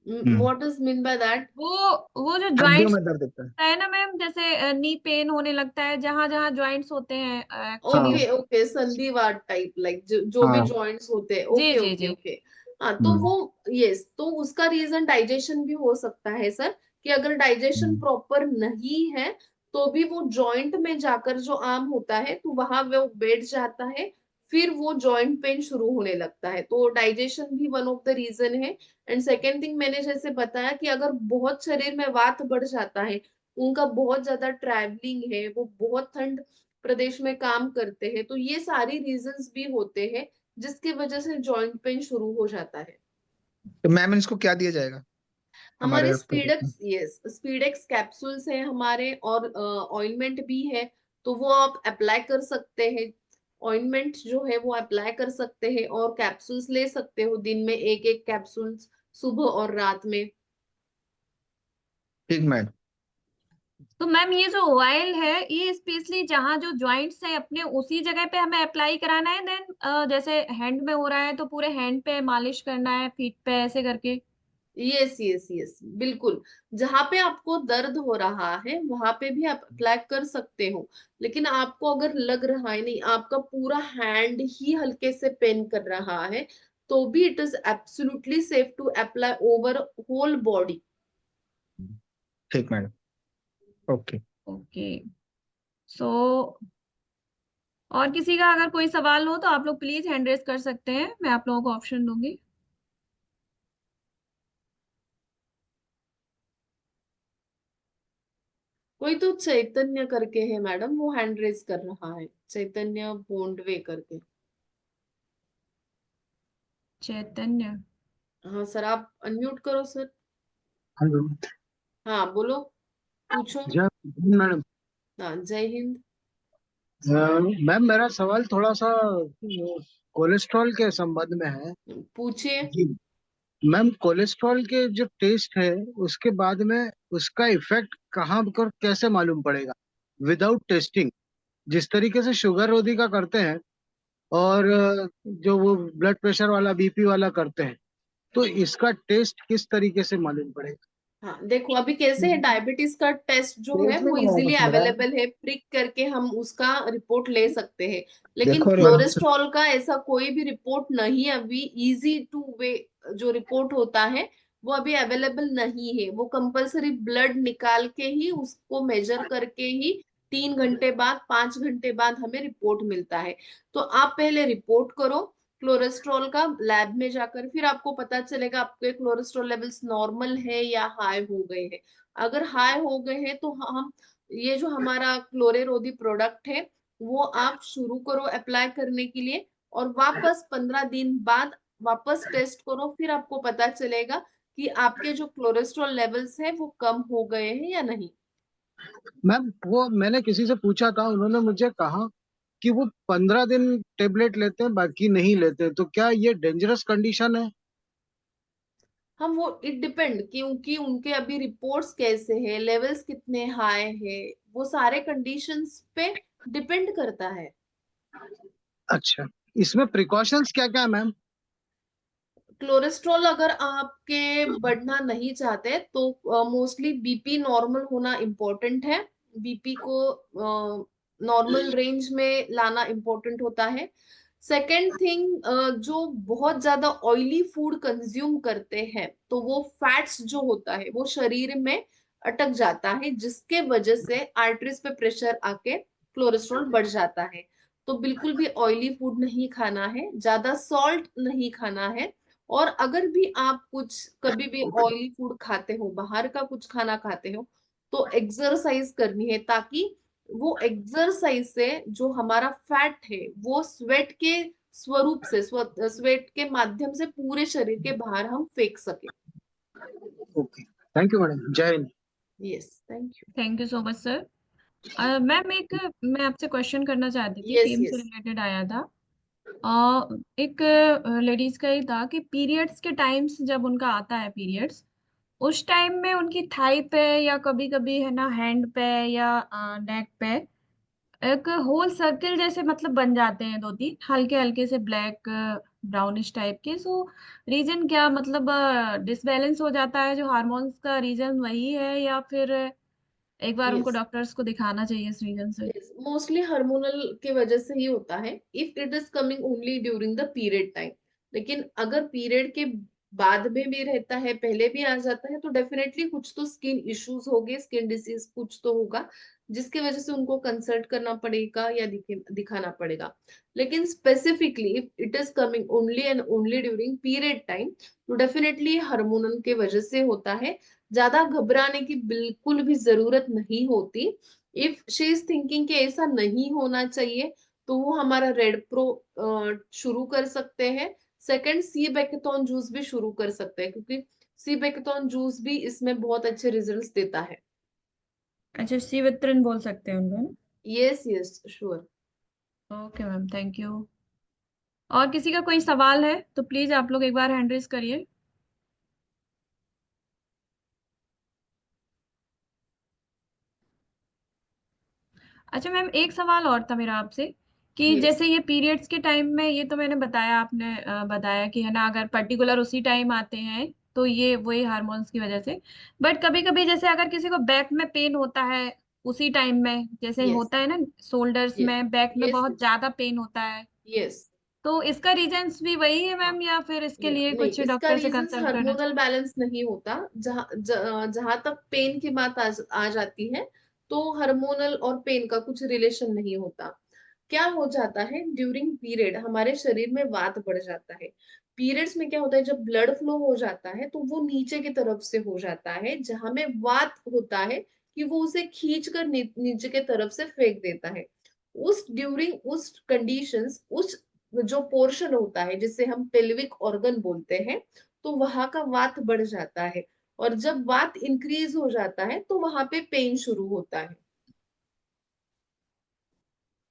Hmm, what is mean by that? वो वो जो हड्डियों जॉइंट्स में दर्द होता है। है ना मैम, जैसे नी पेन होने लगता है जहां जहां जॉइंट्स होते हैं एक्चुअली। ओके हाँ, ओके, संधिवात टाइप, लाइक जो भी हाँ। जॉइंट्स होते हैं। जी ओके जी ओके जी। ओके। हाँ, तो हम्म, वो, यस, तो उसका रीजन डाइजेशन भी हो सकता है सर, कि अगर डाइजेशन हम्म, प्रॉपर नहीं है तो भी वो जॉइंट में जाकर जो आर्म होता है तो वहां वो बैठ जाता है, फिर वो जॉइंट पेन शुरू होने लगता है। तो डाइजेशन भी वन ऑफ द रीजन है। एंड सेकेंड थिंग, मैंने जैसे बताया कि अगर बहुत शरीर में वात बढ़ जाता है, उनका बहुत ज्यादा ट्रैवलिंग है, वो बहुत ठंड प्रदेश में काम करते हैं, तो ये सारी रीजंस भी होते हैं जिसकी वजह से जॉइंट पेन शुरू हो जाता है। तो मैम इसको क्या दिया जाएगा हमारे हमारे हॉस्पिटल में? स्पीडेक्स, यस, स्पीडेक्स कैप्सूल्स हैं हमारे, और ऑइंटमेंट भी है, तो वो आप अप्लाई कर सकते हैं। ऑइंटमेंट जो है वो अप्लाई कर सकते हैं, और कैप्सूल्स ले सकते हो, दिन में एक एक कैप्सूल्स, सुबह और रात में। ठीक मैम। तो मैम ये जो ऑयल है ये स्पेशली जहाँ जो जॉइंट्स है अपने उसी जगह पे हमें अप्लाई कराना है, देन जैसे हैंड में हो रहा है तो पूरे हैंड पे मालिश करना है, फीट पे ऐसे करके? यस यस यस, बिल्कुल। जहां पे आपको दर्द हो रहा है वहां पे भी आप अप्लाई कर सकते हो, लेकिन आपको अगर लग रहा है नहीं, आपका पूरा हैंड ही हल्के से पेन कर रहा है, तो भी it is absolutely safe to apply over whole body. ठीक मैडम। ओके। ओके। सो और किसी का अगर कोई सवाल हो तो आप लोग प्लीज हैंड रेज कर सकते हैं, मैं आप लोगों को ऑप्शन दूंगी। कोई तो चैतन्य करके है मैडम, वो हैंड रेज कर रहा है, चैतन्य बोंडवे करके। चैतन्य। हाँ सर, आप अनम्यूट करो सर। हेलो। हाँ बोलो, पूछो। जय मैडम। हाँ जय हिंद। मैम मेरा सवाल थोड़ा सा कोलेस्ट्रॉल के संबंध में है। पूछिए। जी। मैम कोलेस्ट्रॉल के जो टेस्ट है उसके बाद में उसका इफेक्ट कहाँ पर कैसे मालूम पड़ेगा विदाउट टेस्टिंग, जिस तरीके से शुगर रोधी का करते हैं और जो वो ब्लड प्रेशर वाला बीपी वाला करते हैं, तो इसका टेस्ट किस तरीके से मालूम पड़ेगा? हाँ देखो, अभी कैसे है, डायबिटीज का टेस्ट जो है वो इजीली अवेलेबल है, प्रिक करके हम उसका रिपोर्ट ले सकते हैं। लेकिन देखो और आराम से। फ्लोरेस्ट्रॉल का ऐसा कोई भी रिपोर्ट नहीं, अभी इजी टू वे जो रिपोर्ट होता है वो अभी अवेलेबल नहीं है। वो कंपलसरी ब्लड निकाल के ही, उसको मेजर करके ही 3 घंटे बाद, 5 घंटे बाद हमें रिपोर्ट मिलता है। तो आप पहले रिपोर्ट करो क्लोरेस्ट्रॉल का लैब में जाकर, फिर आपको पता चलेगा आपके क्लोरेस्ट्रॉल लेवल्स नॉर्मल है या हाई हो गए हैं। अगर हाई हो गए हैं तो हम ये जो हमारा क्लोरेरोधी प्रोडक्ट है वो आप शुरू करो अप्लाई करने के लिए, और वापस 15 दिन बाद वापस टेस्ट करो, फिर आपको पता चलेगा कि आपके जो क्लोरेस्ट्रॉल लेवल्स है वो कम हो गए हैं या नहीं। मैम वो मैंने किसी से पूछा था, उन्होंने मुझे कहा कि वो 15 दिन टेबलेट लेते हैं बाकी नहीं लेते, तो क्या ये डेंजरस कंडीशन है? हम वो इट डिपेंड, क्योंकि उनके अभी रिपोर्ट्स कैसे हैं, लेवल्स कितने हाई है, वो सारे कंडीशंस पे डिपेंड करता है। अच्छा, इसमें प्रिकॉशंस क्या क्या है मैम? कोलेस्ट्रॉल अगर आपके बढ़ना नहीं चाहते तो मोस्टली बीपी नॉर्मल होना इम्पोर्टेंट है। बीपी को नॉर्मल रेंज में लाना इम्पोर्टेंट होता है। सेकेंड थिंग, जो बहुत ज्यादा ऑयली फूड कंज्यूम करते हैं तो वो फैट्स जो होता है वो शरीर में अटक जाता है, जिसके वजह से आर्टरीज पे प्रेशर आके कोलेस्ट्रॉल बढ़ जाता है। तो बिल्कुल भी ऑयली फूड नहीं खाना है, ज्यादा सॉल्ट नहीं खाना है। और अगर भी आप कुछ कभी भी ऑयली फूड खाते हो, बाहर का कुछ खाना खाते हो, तो एक्सरसाइज करनी है, ताकि वो एक्सरसाइज से जो हमारा फैट है वो स्वेट के स्वरूप से, स्वेट के माध्यम से पूरे शरीर के बाहर हम फेंक सके। ओके, थैंक यू मैडम, जय Hind. Yes, thank you. Thank you so much sir. Ma'am एक मैं आपसे क्वेश्चन करना चाहती थी, यस सेम से यस। रिलेटेड आया था। एक लेडीज का ही था कि पीरियड्स के टाइम्स जब उनका आता है पीरियड्स, उस टाइम में उनकी थाई पे या कभी कभी है ना हैंड पे या नेक पे एक होल सर्किल जैसे मतलब बन जाते हैं, दो तीन हल्के हल्के से ब्लैक ब्राउनिश टाइप के। सो रीजन क्या, मतलब डिसबैलेंस हो जाता है जो हार्मोन्स का रीजन वही है, या फिर एक बार उनको यस, डॉक्टर्स को दिखाना चाहिए इस रीजन से? मोस्टली हार्मोनल के वजह से ही होता है, if it is coming only during the period time. लेकिन अगर पीरियड के बाद में भी रहता है, पहले भी आ जाता है, तो डेफिनेटली कुछ तो स्किन इश्यूज होंगे, स्किन डिसीज कुछ तो होगा, जिसकी वजह से उनको कंसल्ट करना पड़ेगा या दिखाना पड़ेगा। लेकिन specifically if it is coming only and only during period time, तो डेफिनेटली हार्मोनल के वजह से होता है। ज्यादा घबराने की बिल्कुल भी जरूरत नहीं होती। इफ शी इज थिंकिंग कि ऐसा नहीं होना चाहिए, तो वो हमारा रेड प्रो शुरू कर सकते हैं। सेकंड, सी बेकेथॉन जूस भी शुरू कर सकते हैं, क्योंकि सी बेकेथॉन जूस भी इसमें बहुत अच्छे रिजल्ट्स देता है। अच्छा, सीवित्रिन बोल सकते हैं उनको, है यस यस श्योर। ना? Okay ma'am, thank you. और किसी का कोई सवाल है तो प्लीज आप लोग एक बार हैंड रेज करिए। अच्छा मैम, एक सवाल और था मेरा आपसे कि यस जैसे ये पीरियड्स के टाइम में, ये तो मैंने बताया, आपने बताया कि है ना अगर पर्टिकुलर उसी टाइम आते हैं तो ये वही हार्मोन्स की वजह से। बट कभी कभी जैसे अगर किसी को बैक में पेन होता है उसी टाइम में, जैसे यस होता है ना शोल्डर्स यस में, बैक में यस बहुत ज्यादा पेन होता है, यस। तो इसका रीजंस भी वही है मैम, या फिर इसके लिए नहीं, कुछ इसका डॉक्टर से रीजन कंसल्ट करना हार्मोनल चाहिए? बैलेंस नहीं होता। जहां तक पेन की बात आ जाती है, तो हार्मोनल और पेन का कुछ रिलेशन नहीं होता। क्या हो जाता है, ड्यूरिंग पीरियड हमारे शरीर में वात बढ़ जाता है। पीरियड्स में क्या होता है, जब ब्लड फ्लो हो जाता है तो वो नीचे की तरफ से हो जाता है, जहां में वात होता है कि वो उसे खींच कर नीचे के तरफ से फेंक देता है। उस कंडीशंस, उस जो पोर्शन होता है जिसे हम पेल्विक ऑर्गन बोलते हैं, तो वहां का वात बढ़ जाता है, और जब वात इंक्रीज हो जाता है तो वहां पे पेन शुरू होता है।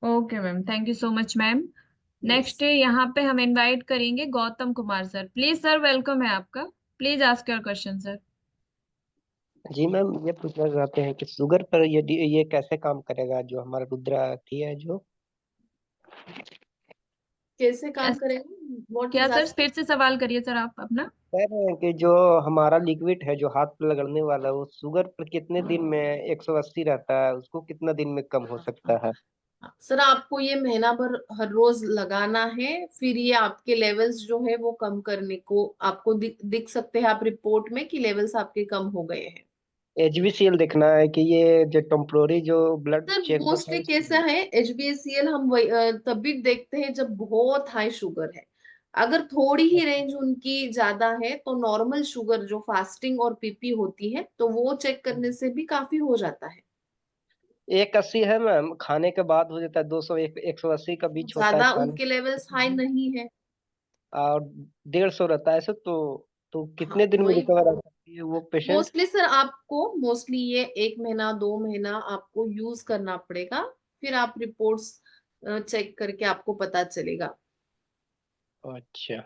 Okay ma'am, thank you so much ma'am. Yes. Next यहाँ पे हम इनवाइट करेंगे Gautam Kumar sir. Please sir, welcome है आपका। Please ask your question sir. जी मैम, ये पूछना चाहते हैं कि शुगर पर ये कैसे काम करेगा, जो हमारा रुद्राक्ष है जो। कैसे काम यस। करेगा? व्हाट क्या इज सर, फिर आस्किंग? से सवाल करिए सर आप अपना। कह रहे हैं कि जो हमारा लिक्विड है जो हाथ पर लगने वाला, वो शुगर पर कितने दिन में 180 रहता है, उसको कितना दिन में कम हो सकता है। सर आपको ये महीना भर हर रोज लगाना है, फिर ये आपके लेवल्स जो है वो कम करने को आपको दिख सकते हैं, आप रिपोर्ट में कि लेवल्स आपके कम हो गए हैं। HbCl देखना है कि ये जो टेम्पोररी जो ब्लड सर चेक होता मोस्टली है कैसा है, HbAcL हम तभी देखते हैं जब बहुत हाई शुगर है। अगर थोड़ी ही रेंज उनकी ज्यादा है तो नॉर्मल शुगर जो फास्टिंग और पीपी होती है, तो वो चेक करने से भी काफी हो जाता है। 180 है मैम, खाने के बाद हो जाता है 200, 180 का बीच होता है ज्यादा खाने उनके लेवल्स हाई नहीं है। और 150 रहता है ऐसे तो हाँ कितने दिन में वही। रिकवर आ सकती है वो पेशेंट। मोस्टली सर आपको मोस्टली ये 1 महीना 2 महीना आपको यूज करना पड़ेगा, फिर आप रिपोर्ट्स चेक करके आपको पता चलेगा। अच्छा,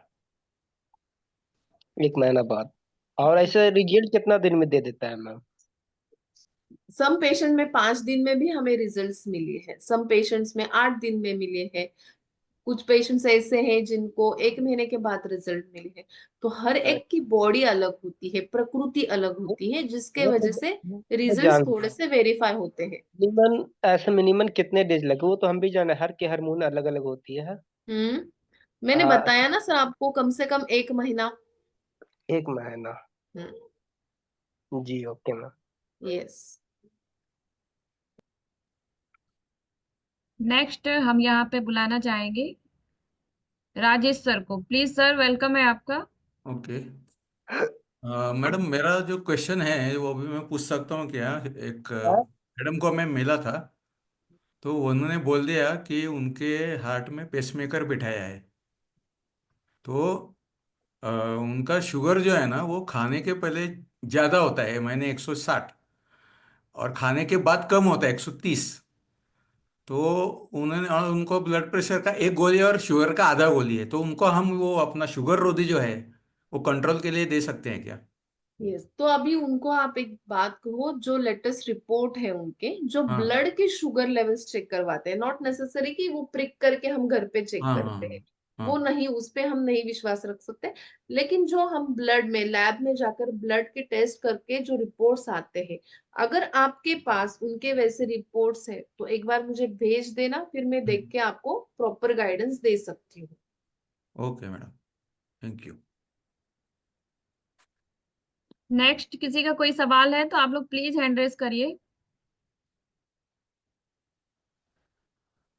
1 महीना बाद। और ऐसे रिजल्ट कितना दिन में दे देता है मैम। सम पेशेंट में 5 दिन में भी हमें रिजल्ट्स मिले हैं, सम पेशेंट्स में 8 दिन में मिले हैं, कुछ पेशेंट्स ऐसे हैं जिनको 1 महीने के बाद रिजल्ट मिले हैं। तो हर एक की बॉडी अलग होती है, प्रकृति अलग होती है, जिसके वो वजह तो से वो रिजल्ट्स जानते थोड़े हैं। से वेरीफाई होते हैं। मिनिमम ऐसे मिनिमम कितने डेज लगे, वो तो हम भी जाने, हर के हार्मोन अलग अलग होती है। मैंने आ, बताया ना सर आपको, कम से कम 1 महीना। 1 महीना। जी ओके मैम। यस। नेक्स्ट हम यहाँ पे बुलाना चाहेंगे राजेश सर को। प्लीज सर, वेलकम है आपका। ओके। मैडम, मेरा जो क्वेश्चन है वो भी मैं पूछ सकता हूँ क्या? एक मैडम को मैं मिला था, तो उन्होंने बोल दिया कि उनके हार्ट में पेसमेकर बिठाया है। तो उनका शुगर जो है ना, वो खाने के पहले ज़्यादा होता है, मैंने 160, और खाने के बाद कम होता है 130। तो उन्होंने, और उनको ब्लड प्रेशर का 1 गोली और शुगर का आधा गोली है, तो उनको हम वो अपना शुगर रोधी जो है वो कंट्रोल के लिए दे सकते हैं क्या? यस, तो अभी उनको आप एक बात कहो, जो लेटेस्ट रिपोर्ट है उनके, जो हाँ ब्लड के शुगर लेवल्स चेक करवाते हैं, नॉट नेसेसरी कि वो प्रिक करके हम घर पे चेक हाँ हाँ करते हैं, वो हाँ। नहीं, उस पे हम नहीं विश्वास रख सकते। लेकिन जो हम ब्लड में लैब में जाकर ब्लड के टेस्ट करके जो रिपोर्ट्स आते हैं, अगर आपके पास उनके वैसे रिपोर्ट्स है तो एक बार मुझे भेज देना, फिर मैं देख के आपको प्रॉपर गाइडेंस दे सकती हूँ। Okay madam, thank you. Next किसी का कोई सवाल है तो आप लोग प्लीज हैंड रेज करिए।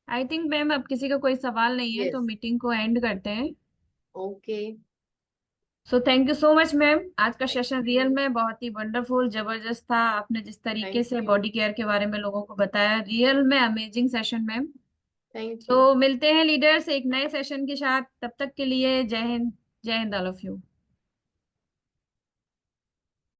आई थिंक मैम अब किसी का कोई सवाल नहीं है, तो यस। मीटिंग को एंड करते हैं। Okay. So thank you so much ma'am. आज का थैंक सेशन रियल यू। में बहुत ही वंडरफुल, जबरदस्त था। आपने जिस तरीके थैंक से यू। बॉडी केयर के बारे में लोगों को बताया, रियल में amazing session ma'am. Thank you. तो मिलते हैं लीडर्स एक नए सेशन के साथ। तब तक के लिए जय हिंद, जय हिंद ऑल ऑफ यू।